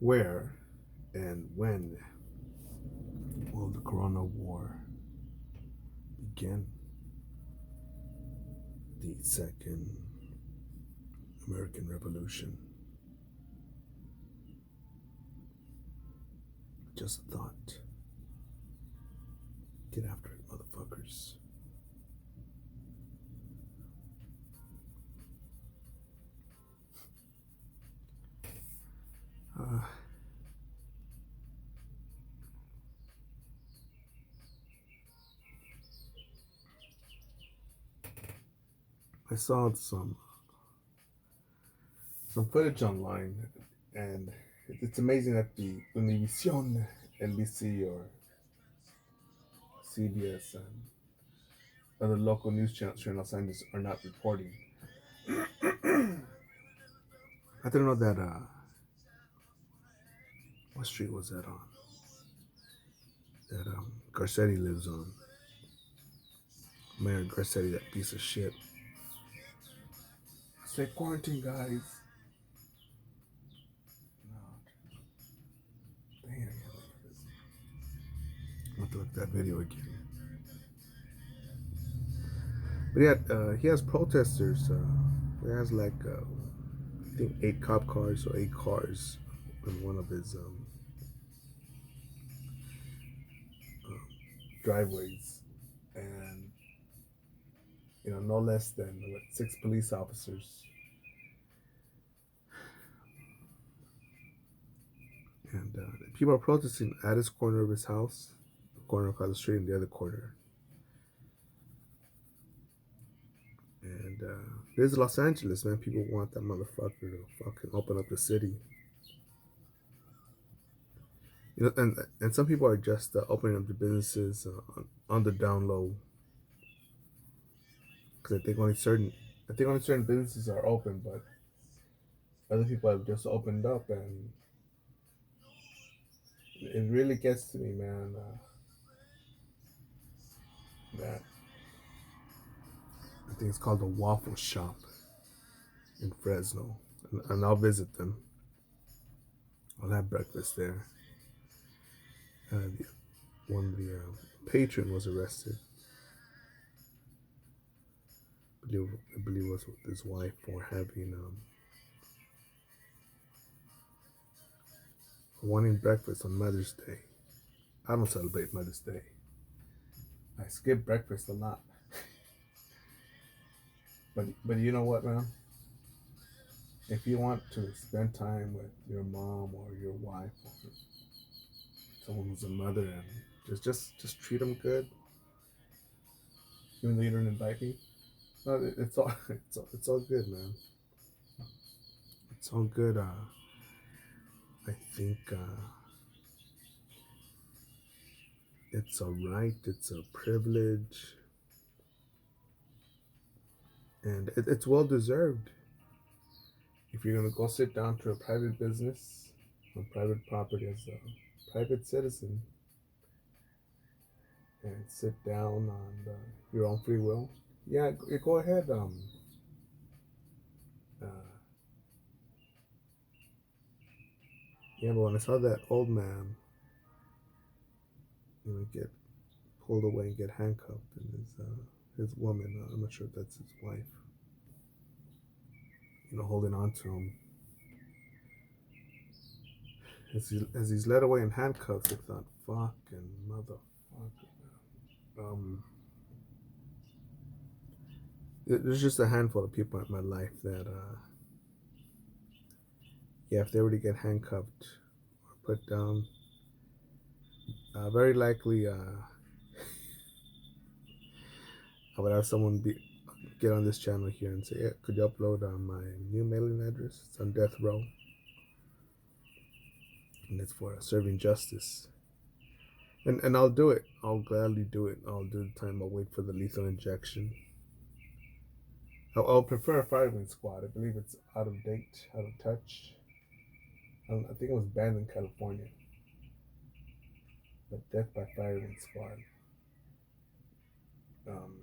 Where and when will the Corona War begin? The Second American Revolution. Just a thought. Get after it, motherfuckers. Uh, I saw some footage online, and it's amazing that the Univision, NBC, or CBS and other local news channels here in Los Angeles are not reporting. I didn't know that. What street was that on? That Garcetti lives on. Mayor Garcetti, that piece of shit. Stay quarantine, guys. No, damn, I'm gonna look at that video again. But yeah, he has protesters. He has like I think 8 cop cars or 8 cars in one of his driveways, and no less than what, 6 police officers, and people are protesting at his corner of his house, the corner across the street, and the other corner. And this is Los Angeles, man. People want that motherfucker to fucking open up the city. And some people are just opening up the businesses on the down low, because I think only certain businesses are open, but other people have just opened up, and it really gets to me, man. That I think it's called the Waffle Shop in Fresno, and I'll visit them. I'll have breakfast there. One of the patron was arrested. I believe it was with his wife for having wanting breakfast on Mother's Day. I don't celebrate Mother's Day. I skip breakfast a lot. But you know what, man? If you want to spend time with your mom or your wife or someone who's a mother, and just treat them good, even though you don't invite me. No, it's all it's all good, man. It's all good. I think it's a right. It's a privilege, and it's well deserved. If you're gonna go sit down to a private business on private property as a private citizen and sit down on your own free will, yeah, go ahead. Uh, yeah, but when I saw that old man, get pulled away and get handcuffed, and his woman, I'm not sure if that's his wife, holding on to him as he's led away in handcuffs, I thought, fucking motherfucker. Um, there's just a handful of people in my life that, yeah, if they were to get handcuffed or put down, very likely, I would have someone get on this channel here and say, yeah, could you upload my new mailing address? It's on death row, and it's for serving justice. And I'll do it. I'll gladly do it. I'll do the time. I'll wait for the lethal injection. I'll prefer a fireman squad. I believe it's out of date, out of touch. I think it was banned in California. But death by fireman squad. Um,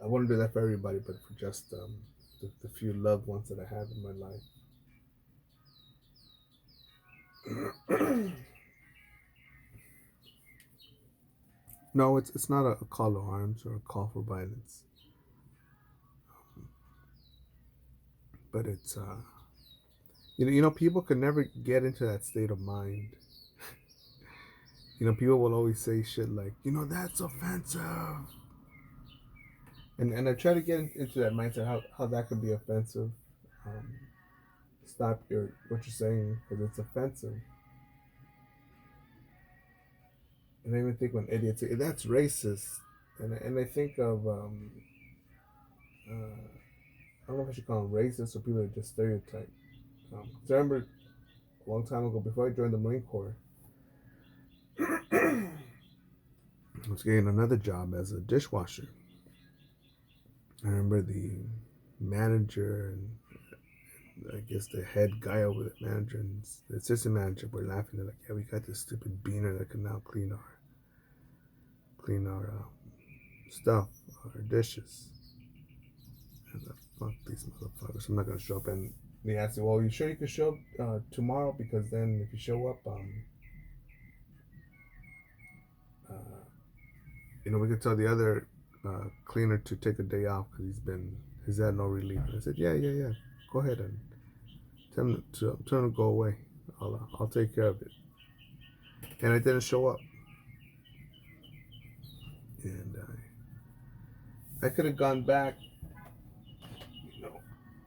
I wouldn't do that for everybody, but for just the few loved ones that I have in my life. No, it's not a call to arms or a call for violence, but it's people can never get into that state of mind. People will always say shit like, that's offensive, and I try to get into that mindset how that could be offensive. Um, Stop what you're saying because it's offensive. And I even think when idiots say that's racist, and I think of I don't know if I should call them racist or people that just stereotype. 'Cause I remember a long time ago before I joined the Marine Corps, I was getting another job as a dishwasher. I remember the manager and I guess the head guy over the manager and the assistant manager were laughing. They're like, "Yeah, we got this stupid beaner that can now clean our stuff, our dishes." And fuck these motherfuckers! I'm not gonna show up. And they asked me, "Well, you sure you could show up tomorrow? Because then if you show up, uh, we could tell the other cleaner to take a day off because he's had no relief." And I said, "Yeah. Go ahead and tell him to go away. I'll take care of it." And I didn't show up. And I could have gone back,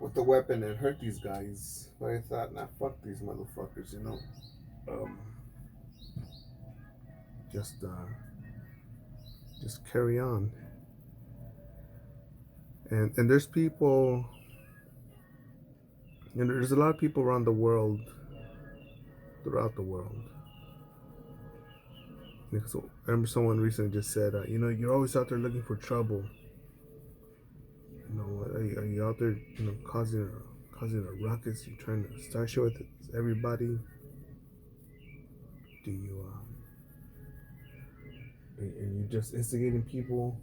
with the weapon and hurt these guys. But I thought, nah, fuck these motherfuckers, Um, just carry on. And there's people, there's a lot of people around the world, throughout the world. Because I remember someone recently just said, you're always out there looking for trouble. Are you out there, causing a ruckus? You're trying to start shit with everybody. Do you are you just instigating people?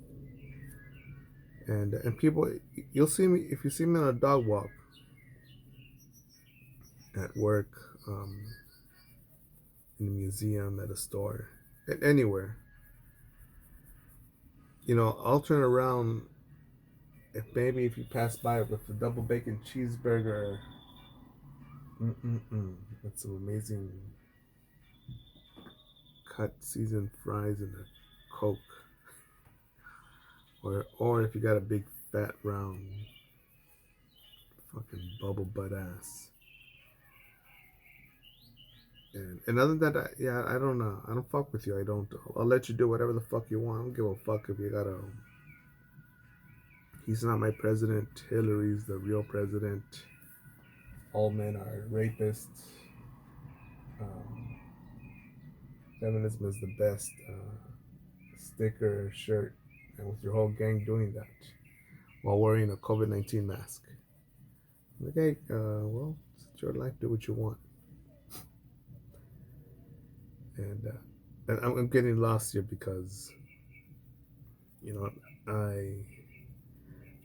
And people, you'll see me if you see me on a dog walk, at work, in a museum, at a store, anywhere. I'll turn around if you pass by with the double bacon cheeseburger. That's some amazing cut seasoned fries and a Coke. Or if you got a big fat round fucking bubble butt ass. And other than that, I don't know. I don't fuck with you. I'll let you do whatever the fuck you want. I don't give a fuck if you gotta. He's not my president. Hillary's the real president. All men are rapists. Feminism is the best sticker, shirt, and with your whole gang doing that while wearing a COVID-19 mask. Okay, well, it's your life. Do what you want. And I'm getting lost here because,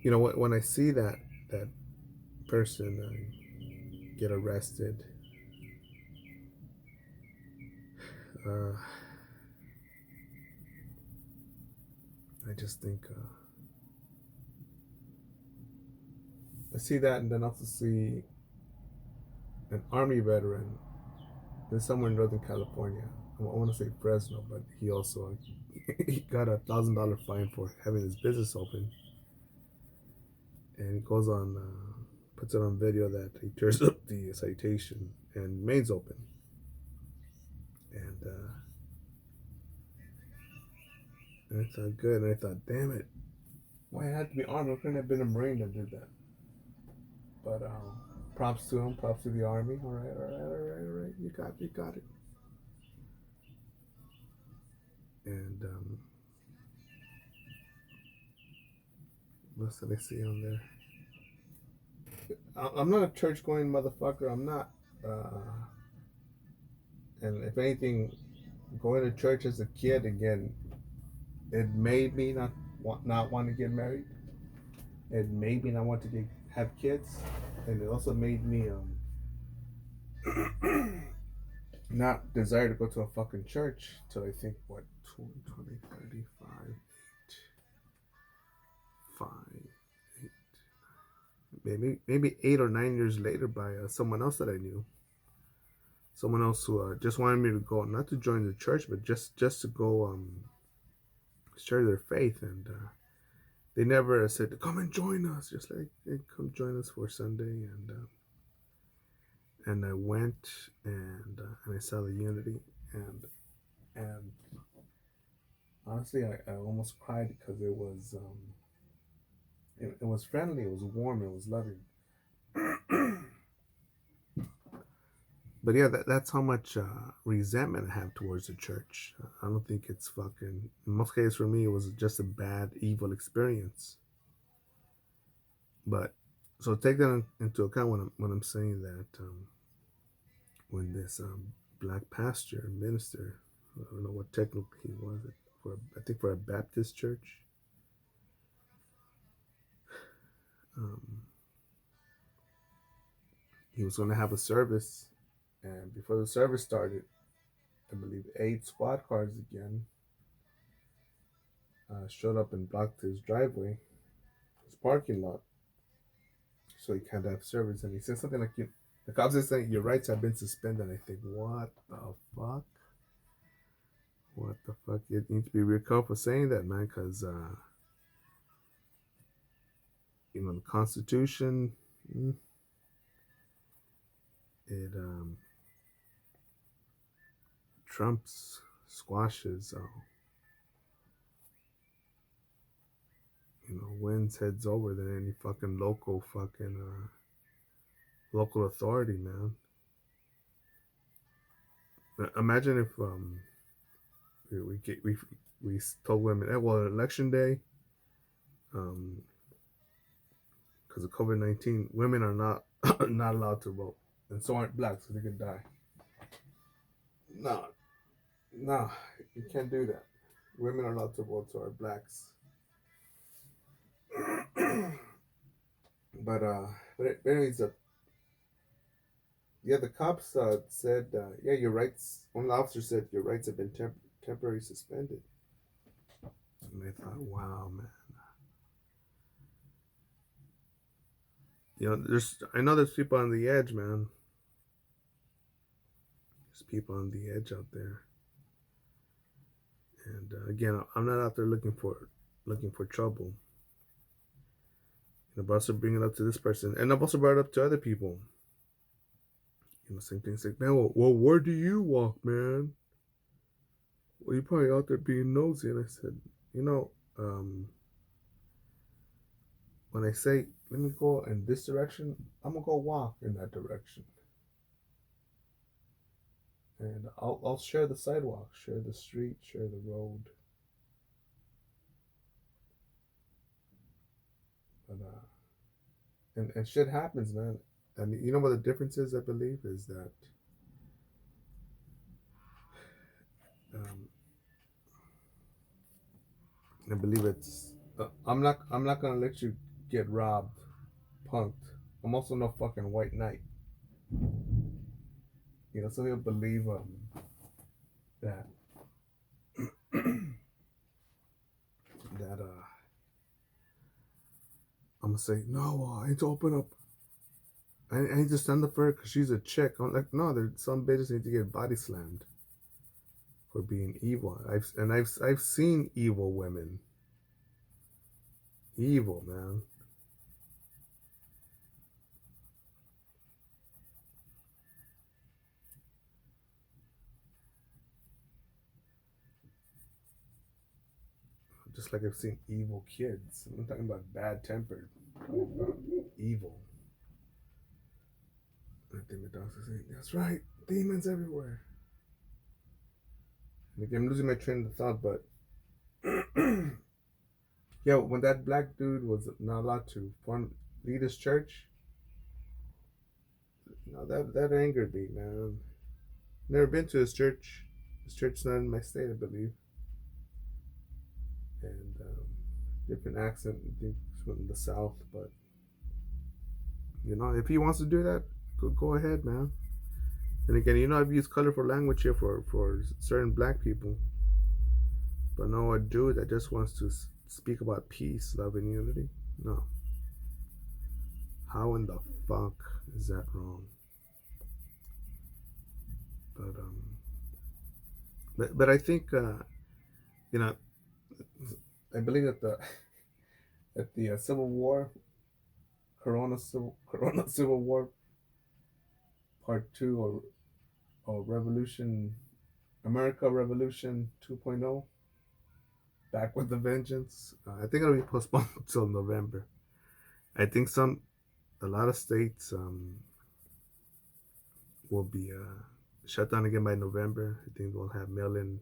when I see that person get arrested, I just think I see that, and then also see an army veteran. There's somewhere in Northern California. I want to say Fresno, but he also he got a $1,000 fine for having his business open, and he goes on, puts it on video that he tears up the citation and remains open, and I thought good, and I thought, damn it, why it had to be army? It couldn't have been a Marine that did that. But props to him, props to the army. All right. You got it. And what did I see on there? I'm not a church going motherfucker. I'm not. And if anything, going to church as a kid again, it made me not want to get married. It made me not want to have kids, and it also made me not desire to go to a fucking church till I think what 20, 20, 35, 5, 8, maybe 8 or 9 years later by someone else that I knew, someone else who just wanted me to go, not to join the church, but just to go share their faith, and they never said come and join us, just like hey, come join us for Sunday, and I went, and I saw the unity, and honestly I almost cried because it was friendly, it was warm, it was loving. But yeah, that's how much resentment I have towards the church. I don't think it's fucking. In most cases, for me, it was just a bad, evil experience. But so take that into account when I'm saying that when this black pastor minister, I don't know what technically he was, for I think for a Baptist church, um, he was going to have a service, and before the service started, I believe 8 squad cars again showed up and blocked his driveway, his parking lot, so he can't have service. And he said something like, the cops are saying your rights have been suspended. And I think, what the fuck? What the fuck? You need to be real careful saying that, man, because, the Constitution, it trumps, squashes, wins heads over than any fucking local authority, man. Imagine if we get we told women, hey, well, election day, because of COVID-19, women are not not allowed to vote, and so aren't blacks, so they could die. No, no, you can't do that. Women are allowed to vote, so are blacks. but anyways, yeah, the cops said, yeah, your rights. One of the officers said your rights have been temporarily suspended. And I thought, wow, man. I know there's people on the edge, man. There's people on the edge out there. And again, I'm not out there looking for trouble. And I've also bring it up to this person, and I've also brought it up to other people. Same thing. It's like, man, well, where do you walk, man? Well, you're probably out there being nosy. And I said, when I say let me go in this direction, I'm gonna go walk in that direction, and I'll share the sidewalk, share the street, share the road. But and shit happens, man. And you know what the difference is? I believe is that um, I believe it's I'm not gonna let you get robbed, punked. I'm also no fucking white knight. Some people believe that that I'm gonna say no. I need to open up. I need to stand up for her because she's a chick. I'm like, no, there's some bitches need to get body slammed for being evil. I've seen evil women. Evil, man. Just like I've seen evil kids. I'm not talking about bad tempered. I'm talking about evil. I think the dogs are saying, that's right, demons everywhere. And again, I'm losing my train of thought, but yeah, when that black dude was not allowed to lead his church, that angered me, man. Never been to his church. His church's not in my state, I believe. And different accent, I think from the south, but If he wants to do that, go ahead, man. And again, I've used colorful language here for certain black people, but no, a dude that just wants to speak about peace, love, and unity. No, how in the fuck is that wrong? But but I think you know I believe that the at the Civil War, Corona Civil War Part Two, or Revolution America Revolution 2.0, back with the vengeance. I think it'll be postponed until November. I think a lot of states will be shut down again by November. I think we'll have mail in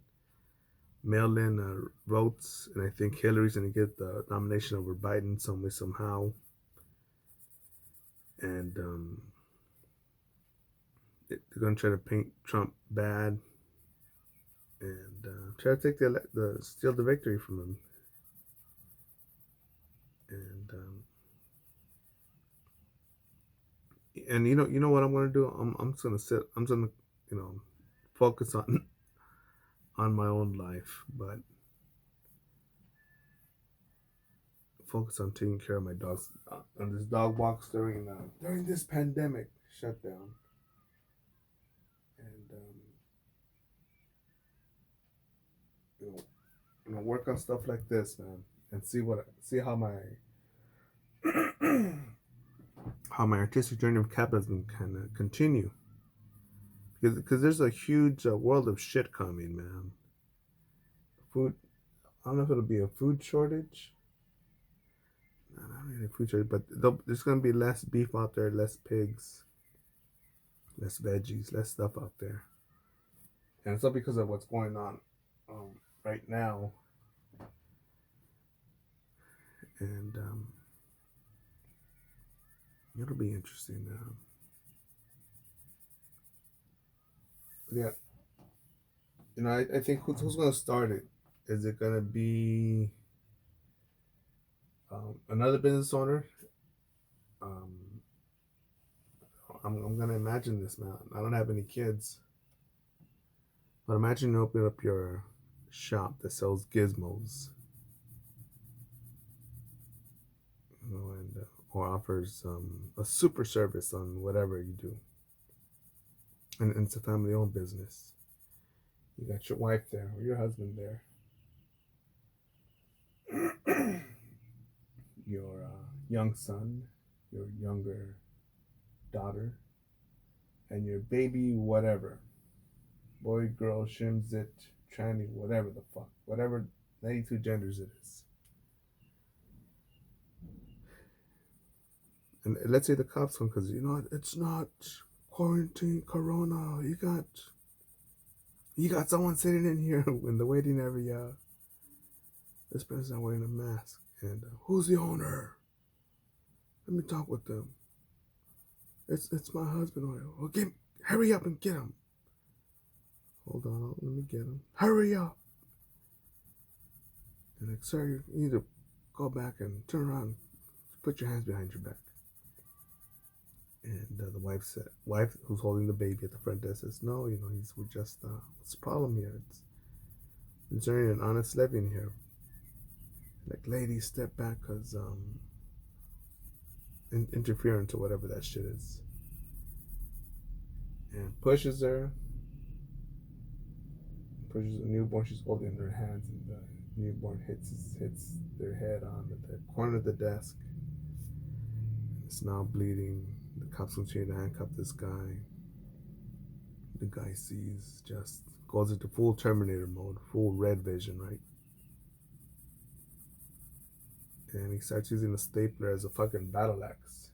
votes, and I think Hillary's going to get the nomination over Biden some way somehow. And they're going to try to paint Trump bad and try to take steal the victory from him. And you know what I'm going to do? I'm just going to sit. I'm just going to focus on my own life, but focus on taking care of my dogs on this dog box during this pandemic shutdown, and you know, work on stuff like this, man, and see how my artistic journey of capitalism can continue, because there's a huge world of shit coming, man. Food. I don't know if it'll be a food shortage. Not really a food shortage, but there's gonna be less beef out there, less pigs, less veggies, less stuff out there, and it's all because of what's going on right now. And it'll be interesting. Yeah, I think who's going to start it? Is it going to be another business owner? Um, I'm going to imagine this, man. I don't have any kids, but imagine you open up your shop that sells gizmos, and or offers a super service on whatever you do, and it's a family-owned business. You got your wife there or your husband there, your young son, your younger daughter, and your baby, whatever, boy, girl, shimzit, tranny, whatever the fuck, whatever 92 genders it is. And let's say the cops come because it's not quarantine, corona. You got someone sitting in here in the waiting area. This person's not wearing a mask. And who's the owner? Let me talk with them. It's my husband. Okay, hurry up and get him. Hold on, let me get him. Hurry up. And like, sir, you need to go back and turn around. Put your hands behind your back. And the wife who's holding the baby at the front desk says, no, we're just, what's the problem here? It's concerning an honest living here. Like, ladies, step back, because interference or whatever that shit is. And pushes the newborn she's holding in her hands, and the newborn hits their head on the corner of the desk. It's now bleeding. The cops continue to handcuff this guy. The guy goes into full Terminator mode, full red vision, right? And he starts using a stapler as a fucking battle axe.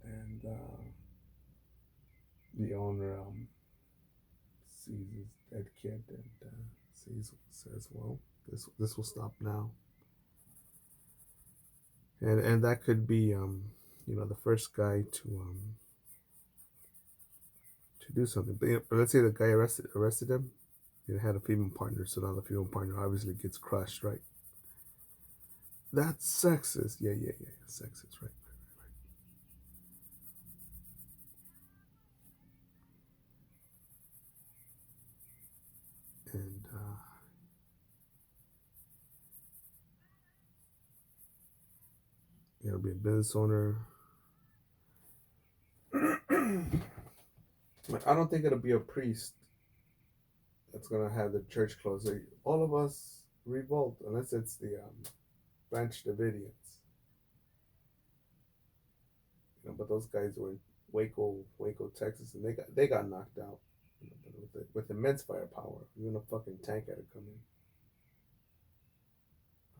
And the owner sees his dead kid and says, well, this will stop now. And that could be the first guy to do something. But let's say the guy arrested him. He had a female partner, so now the female partner obviously gets crushed, right? That's sexist. Yeah, yeah, yeah. Sexist, right? And you know, be a business owner. I don't think it'll be a priest that's gonna have the church closed. Like, all of us revolt unless it's the Branch Davidians. You know, but those guys were in Waco, Texas, and they got knocked out. You know, but with immense firepower, even a fucking tank had to come in.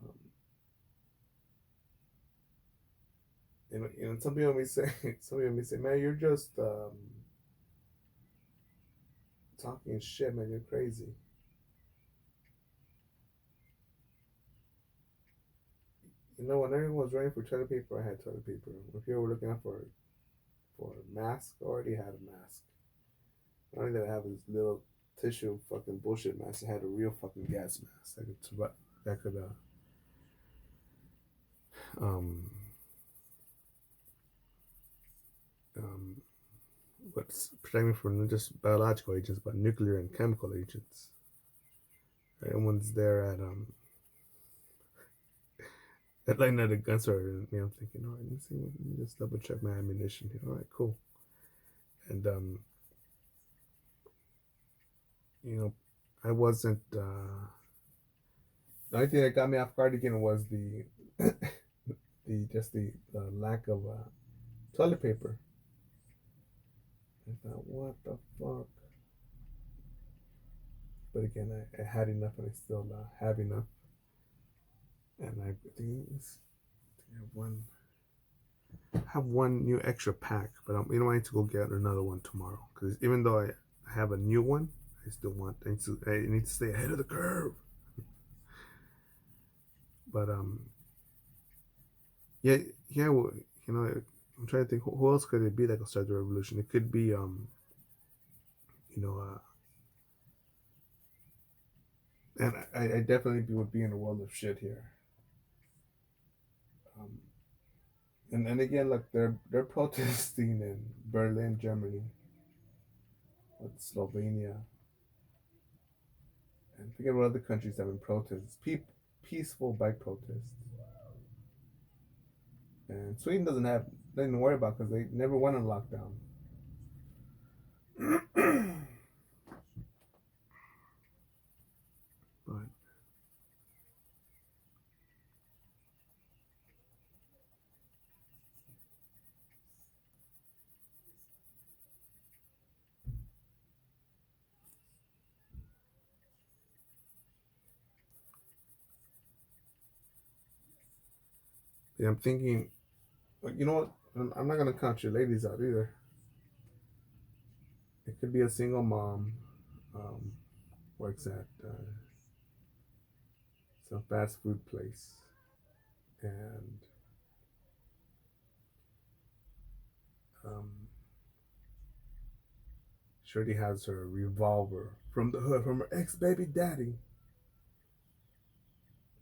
Um, and you know, some people may say, some people may say, man, you're just talking shit, man. You're crazy. You know, when everyone was running for toilet paper, I had toilet paper. When people were looking out for a mask, I already had a mask. Not only did I have this little tissue fucking bullshit mask, I had a real fucking gas mask um um what's protect me from not just biological agents but nuclear and chemical agents. Everyone's there at lighting at a gun store, and me, I'm thinking, all right, let me see, let me just double check my ammunition here. All right, cool. And you know, I wasn't. The only thing that got me off guard again was the lack of toilet paper. I thought, what the fuck? But again, I had enough, and I still have enough. And I think I have one new extra pack, but you know I need to go get another one tomorrow because even though I have a new one, I still want I need to stay ahead of the curve. But yeah, yeah, well, you know, I'm trying to think who else could it be that could start the revolution. It could be you know, and I definitely would be in a world of shit here. Um, and again, look, they're protesting in Berlin, Germany, with Slovenia, and forget what other countries have been protests. Peaceful bike protests. And Sweden doesn't have nothing to worry about because they never went on lockdown. But yeah, I'm thinking, you know what? I'm not gonna count your ladies out either. It could be a single mom, um, works at some fast food place, and um, Shirley has her revolver from the hood from her ex baby daddy,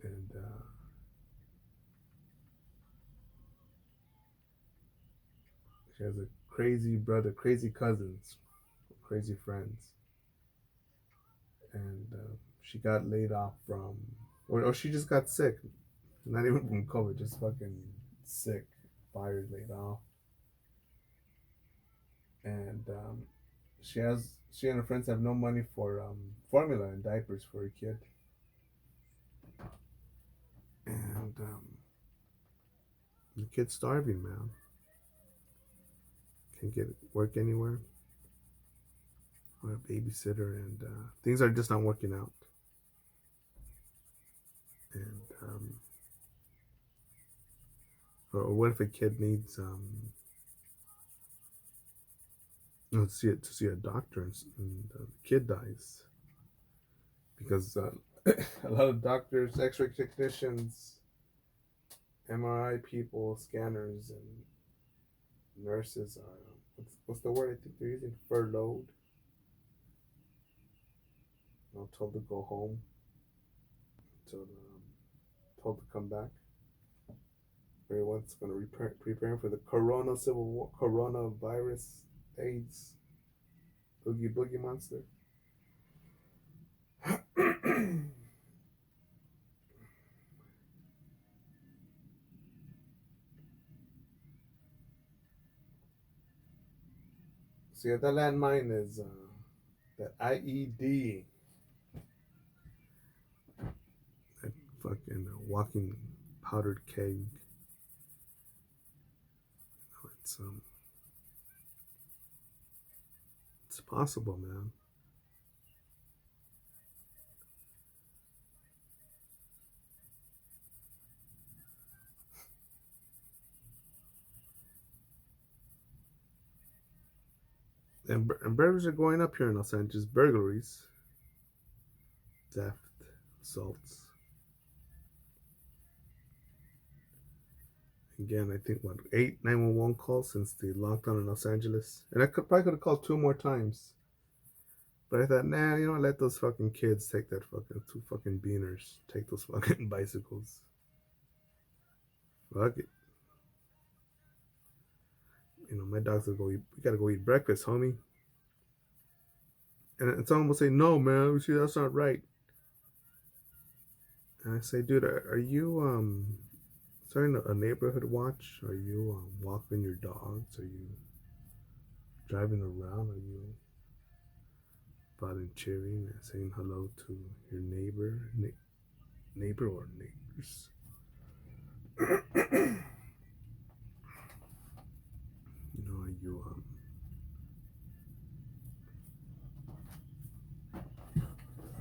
and she has a crazy brother, crazy cousins, crazy friends, and she got laid off from, or she just got sick, not even from COVID, just fucking sick, fired, laid off, and she and her friends have no money for formula and diapers for her kid, and the kid's starving, man. Can't get work anywhere or a babysitter, and things are just not working out. And or what if a kid needs to see a doctor, and the kid dies because a lot of doctors, X-ray technicians, MRI people, scanners, and nurses are what's the word I think they're using, furloughed, told to go home, told to come back. Everyone's gonna preparing for the Corona Civil War, coronavirus, AIDS, Oogie Boogie Monster. See, that landmine is that IED, that fucking walking powdered keg. It's it's possible, man. And burglaries are going up here in Los Angeles. Burglaries, theft, assaults. Again, I think what 8 911 calls since the lockdown in Los Angeles, and I could have called 2 more times. But I thought, nah, let those fucking kids take that fucking 2 fucking beaners, take those fucking bicycles. Fuck it. My dogs will go eat. We gotta go eat breakfast, homie. And someone will say, no, man, see, that's not right. And I say, dude, are you starting a neighborhood watch? Are you walking your dogs? Are you driving around? Are you volunteering and saying hello to your neighbor or neighbors?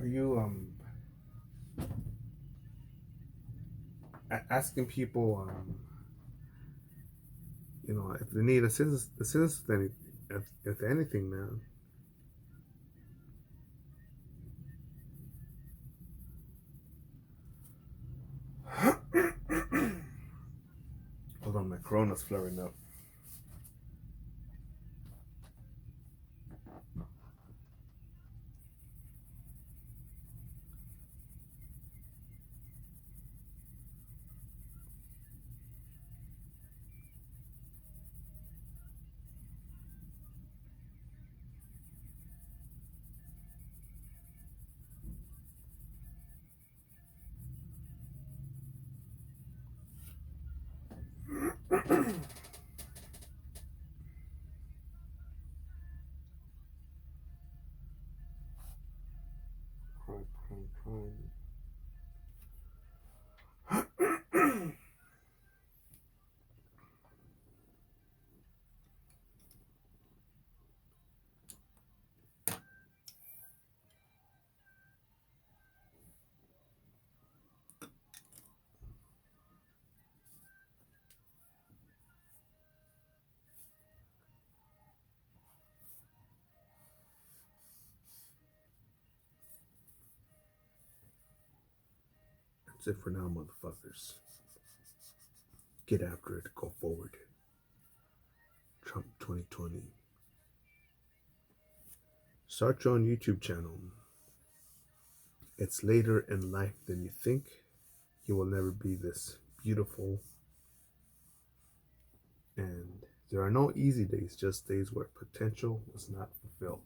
Are you asking people if they need assistance if anything, man? Hold on, my corona's flaring up. Crime. That's it for now, motherfuckers. Get after it. Go forward. Trump 2020. Start your own YouTube channel. It's later in life than you think. You will never be this beautiful. And there are no easy days, just days where potential was not fulfilled.